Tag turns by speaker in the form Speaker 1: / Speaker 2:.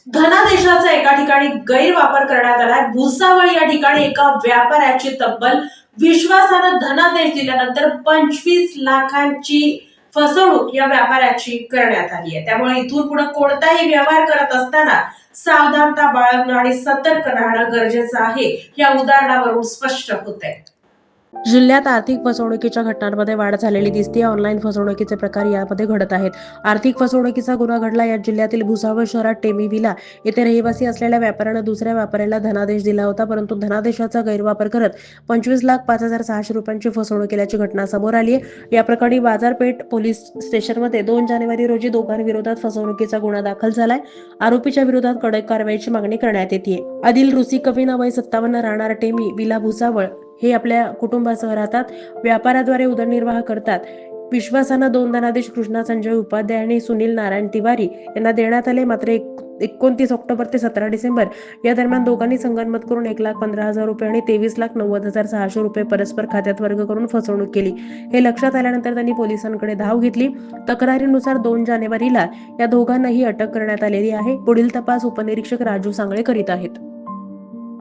Speaker 1: धनादेशाचा एका ठिकाणी गैरवापर करण्यात आलाय। भुसावळ या ठिकाणी एका व्यापाऱ्याची तब्बल विश्वासानं धनादेश दिल्यानंतर 25 लाखांची फसवणूक या व्यापाऱ्याची करण्यात आली आहे। त्यामुळे इथून पुढे कोणताही व्यवहार करत असताना सावधानता बाळगणं आणि सतर्क राहणं गरजेचं आहे, या उदाहरणावरून स्पष्ट होतंय।
Speaker 2: जिल्ह्यात आर्थिक फसवणुकीच्या घटनांमध्ये वाढ झालेली दिसते। ऑनलाईन फसवणुकीचे प्रकार यामध्ये घडत आहेत। आर्थिक फसवणुकीचा गुन्हा घडला या जिल्ह्यातील भुसावळ शहरात टेमी विला येथे रहिवासी असलेल्या व्यापाऱ्यानं दुसऱ्या व्यापाऱ्याला धनादेश दिला होता, परंतु धनादेशाचा गैरवापर करत 25,05,600 रुपयांची फसवणूक केल्याची घटना समोर आली आहे। या प्रकरणी बाजारपेठ पोलीस स्टेशनमध्ये 2 जानेवारी रोजी दोघांविरोधात फसवणुकीचा गुन्हा दाखल झालाय। आरोपीच्या विरोधात कडक कारवाईची मागणी करण्यात येते। आदिल रुसी कविना वय 57 राहणार टेमी विला भुसावळ हे आपल्या कुटुंबासह राहतात। व्यापाराद्वारे उदरनिर्वाह करतात। विश्वासानं 2 धनादेश कृष्णा संजय उपाध्याय आणि सुनील नारायण तिवारी यांना देण्यात आले। मात्र 29 ऑक्टोबर ते 17 डिसेंबर या दरम्यान दोघांनी संगनमत करून 1,15,000 रुपये आणि 23,90,600 रुपये परस्पर खात्यात वर्ग करून फसवणूक केली। हे लक्षात आल्यानंतर त्यांनी पोलिसांकडे धाव घेतली। तक्रारीनुसार 2 जानेवारीला या दोघांनाही अटक करण्यात आलेली आहे। पुढील तपास उपनिरीक्षक राजू सांगळे करीत आहेत।